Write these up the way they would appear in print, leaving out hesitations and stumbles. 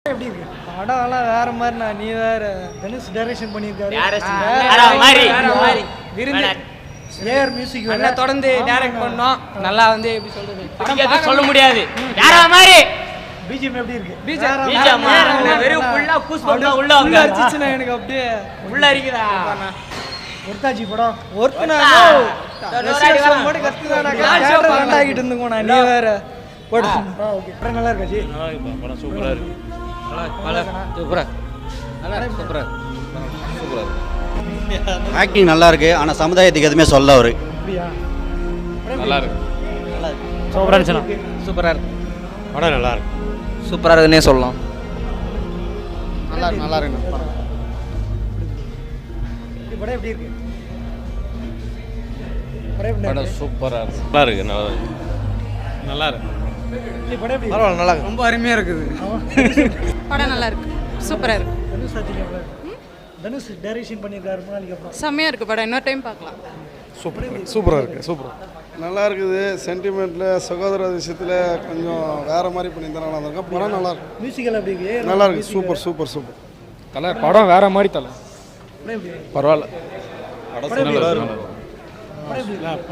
எப்படி இருக்கு படம்லாம் வேற மாதிரிண்ணா. நீ வேற தனுஷ் டைரக்ஷன் பண்ணியிருக்காரு. ஏஆர் மியூசிக் வேற தொடர்ந்து டைரக்ட் பண்ணோம். நல்லா வந்து எப்படி சொல்றது சொல்ல முடியாது. வேற மாதிரி பிஜிஎம் எப்படி இருக்கு? பிஜிஎம் வெறும் ஃபுல்லா கூஸ் பண்ணா உள்ள அடிச்சுனா எனக்கு அப்படியே உள்ள இருக்குதா. ஒர்த்தாஜி படம் ஒர்த்னா போடு கத்துதானா கேஷோ பண்ணாகிட்டு இருந்துங்கோண்ணா. நீ வேற போடு. ஓகே படம் நல்லா இருக்கா ஜி? நல்லா இருக்கு. படம் சூப்பரா இருக்கு. ஆக்டிங் நல்லா இருக்கு. ஆனால் சமுதாயத்துக்கு எதுவுமே சொல்ல அவரு நல்லா இருக்கு. சூப்பரா இருந்துச்சுனா சூப்பரா இருக்கு. படம் நல்லா இருக்கு. சூப்பரா இருக்குன்னே சொல்லலாம். நல்லா இருக்கு. படம் எப்படி இருக்கு? படம் சூப்பரா இருக்கு. நல்லா இருக்கு. நல்லா இருக்கு. படம் எப்படி பரவாயில்ல, நல்லா இருக்கு. ரொம்ப அருமையா இருக்குது. படம் நல்லா இருக்கு. சூப்பரா இருக்கு. தனுஷ் டைரக்ஷன் பண்ணியிருக்காரு. நாளைக்கு அப்புறம் செம்மையா இருக்கு படம். இன்னொரு டைம் பார்க்கலாம். சூப்பராக இருக்குது. சூப்பர் நல்லா இருக்குது. சென்டிமெண்ட்டில் சகோதர விஷயத்தில் கொஞ்சம் வேறு மாதிரி பண்ணியிருந்தா நல்லா இருக்கும். படம் நல்லா இருக்கு. மியூசிக்கல் எப்படி இருக்கு? நல்லா இருக்கு. Super super super. தலை படம் வேற மாதிரி தலை. பரவாயில்ல.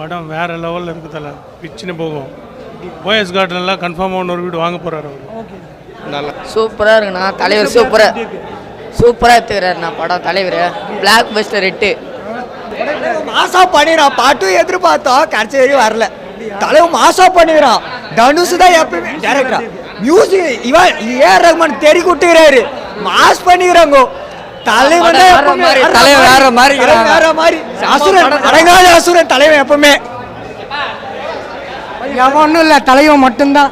படம் வேற லெவலில் இருக்குது. தலை பிச்சுன்னு போகும். போயஸ் கார்டன்லாம் கன்ஃபார்மாக இன்னொரு வீடு வாங்க போகிறாரு அவர். நல்லா சூப்பராக இருக்குண்ணா. தலைவர் சூப்பராக எடுத்துக்கிறாருண்ணா படம். தலைவர் பிளாக் பஸ்டர் 8 மாசா பண்ணிடுறான். பாட்டும் எதிர்பார்த்தோம், கடைசி வரையும் வரல. தலைவர் மாசா பண்ணிடுறான். தனுஷ் தான் எப்பயுமே டேரக்டரா. மியூசிக் இவன் ஏஆர் ரஹ்மான் தெரி குட்டுகிறாரு. மாஸ் பண்ணிக்கிறாங்க. தலைவன் தலைவர் வேற மாதிரி வேற மாதிரி அசுரன், அடங்காத அசுரன் தலைவன் எப்பவுமே. ஒன்றும் இல்லை, தலைவன் மட்டும்தான்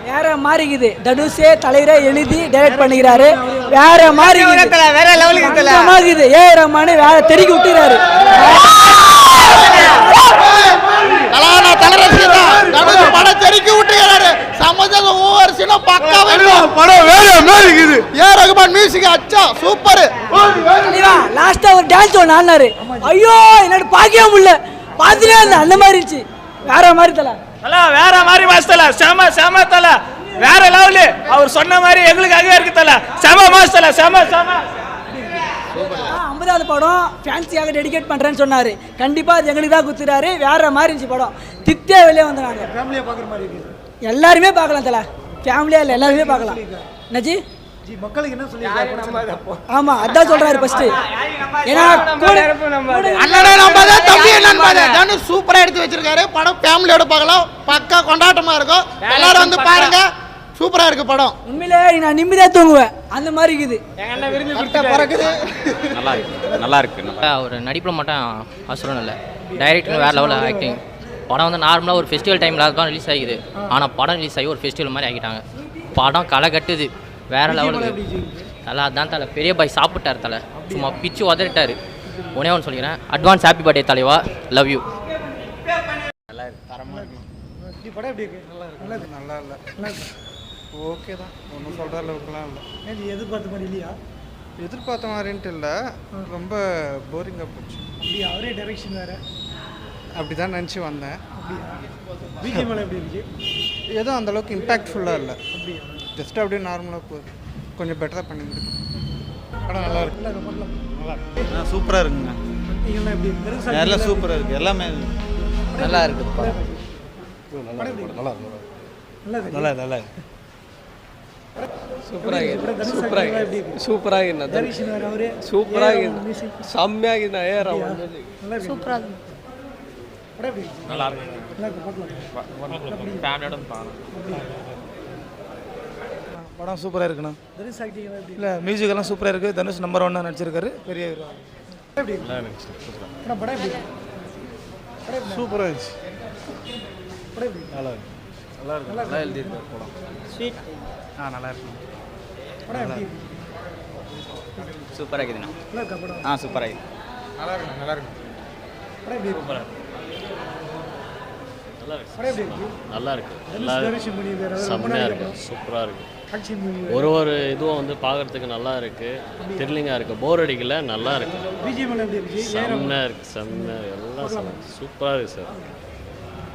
வேற மாறிக்குது. தனுஷே தலைவரே எழுதி டைரக்ட் பண்ணிக்கிறாரு. வேற மாதிரி வேற லெவலுக்கு ஏஆர் ரஹ்மான் வேற தெறிக்கி விட்டுறாரு. படம் தெறிக்கி விட்டுறாரு. சமஜம் ஒவ்வொரு சீனும் பக்காவே படம் வேற மாதிரி இருக்குது. ஏஆர் ரஹ்மான் மியூசிக் அச்சா சூப்பர். லாஸ்டா ஒரு டான்ஸ் ஒன்று ஆடினாரு. ஐயோ என்னோட பார்க்கவே முடியல. பார்த்துட்டே இருந்தேன். அந்த மாதிரி இருந்துச்சு. வேற மாதிரி தலை வேற மாதிரி மாஸ் தல. செம செம தல. வேற லெவலு. அவர் சொன்ன மாதிரி எங்களுக்காகவே இருக்கு தல. செம மாஸ் தல. செம செம 50வது படம் ஃபேன்சியாக டெடிகேட் பண்ணுறேன்னு சொன்னார். கண்டிப்பாக அது எங்களுக்கு தான் குத்துறாரு. வேற மாதிரி இருந்துச்சு படம். தித்தே வெளியே வந்தாங்க. ஃபேமிலியாக பார்க்குற மாதிரி இருக்கு. எல்லாருமே பார்க்கலாம் தலை. ஃபேமிலியாக இல்லை, எல்லாருமே பார்க்கலாம். நஜி மக்களுக்கு என்ன சொல்லி? ஆமா அதான் சொல்றாரு ஃபர்ஸ்ட். ஏன்னா அண்ணனே நம்பாத, தம்பி நம்பாத. தனுஷ் சூப்பரா எடுத்து வச்சிருக்காரு. படம் ஃபேமிலியோட பார்க்கலாம். பக்கா கொண்டாட்டமா இருக்கும். எல்லாரும் வந்து பாருங்க. சூப்பரா இருக்கு படம். உண்மையிலே நான் நிம்மதியா தூங்குவேன். அந்த மாதிரி இருக்குது. நல்லா இருக்கு. ஒரு நடிப்பில் மட்டும் அசுரம் இல்லை. டைரக்டர் வேறு லெவலில் ஆக்டிங். படம் வந்து நார்மலாக ஒரு ஃபெஸ்டிவல் டைமில் தான் ரிலீஸ் ஆகிது. ஆனால் படம் ரிலீஸ் ஆகி ஒரு ஃபெஸ்டிவல் மாதிரி ஆகிட்டாங்க. படம் களை கட்டுது. வேற லெவலுக்கு தலை. அதான் தலை பெரிய பாய் சாப்பிட்டார் தலை. சும்மா பிச்சு உதறிட்டாரு. ஒன்னே ஒன்று சொல்லிக்கிறேன். அட்வான்ஸ் ஹாப்பி பர்த்டே தலைவா. Love you. நல்லா இருக்கு. தரமா இருக்கு. படம் எப்படி இருக்கு? நல்லா இருக்கு. நல்லா இல்லை. ஓகே தான். ஒன்றும் சொல்கிற அளவுக்குலாம் இல்லை. நீ எதிர்பார்த்த மாதிரி இல்லையா? எதிர்பார்த்த மாதிரின்ட்டு இல்லை. ரொம்ப போரிங்காக போச்சு. அப்படியா? அவரே டைரக்ஷன் வேற. அப்படி தான் நினச்சி வந்தேன். அப்படியா? பிஜிஎம் எப்படி இருக்கு? எதுவும் அந்தளவுக்கு இம்பேக்ட்ஃபுல்லாக இல்லை. அப்படியா? ஜஸ்ட் அப்படியே நார்மலாக போகுது. கொஞ்சம் பெட்டராக பண்ணியிருக்கேன். படம் நல்லா இருக்கு. நல்லா இருக்கு. சூப்பராக இருக்குங்க. நீங்களாம் எப்படி இருக்கு? எல்லாம் சூப்பராக இருக்குது. எல்லாமே நல்லா இருக்குது. நல்லா இருக்கு. நல்லா நல்லா இருக்கு. படம் சூப்பராக இருக்குண்ணா. இல்லை மியூசிக்கெல்லாம் சூப்பராக இருக்குது. தனுஷ் நம்பர் 1 நடிச்சிருக்காரு. பெரிய சூப்பராக இருந்துச்சு. நல்லா இருக்கு. நல்லா எழுதியிருக்காரு படம். ஸ்வீட். நல்லா இருக்கு. சூப்பராக இருக்குதுண்ணா. நல்லா இருக்கா படம்? சூப்பராக இருக்குது. நல்லா இருக்கு. நல்லா இருக்கு. படம் எப்படி இருக்கு? நல்லா இருக்கு. நல்லா செம்மையா இருக்கு. சூப்பரா இருக்கு. ஒரு ஒரு இதுவும் வந்து பார்க்கறதுக்கு நல்லா இருக்கு. த்ரில்லிங்காக இருக்கு. போர் அடிக்கல. நல்லா இருக்கு. செம்மையா இருக்கு. செம்மையா எல்லாம் சூப்பராக இருக்கு சார்.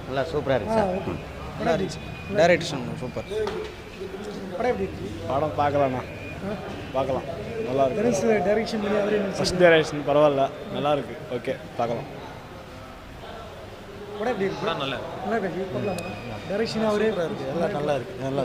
நல்லா சூப்பராக இருக்கு சார். Direction super. படம் எப்படி இருக்கு? படம் பார்க்கலாண்ணா. பார்க்கலாம் நல்லா இருக்கு தனுஷ் டைரக்ஷன் பண்ணி அவரே ஃபர்ஸ்ட் டைரக்ஷன் பரவாயில்ல நல்லா இருக்கு ஓகே பார்க்கலாம் படம் எப்படி இருக்கு நல்லா இருக்கா ஜி டைரக்ஷன் அவரே எல்லாம் நல்லா இருக்கு நல்லா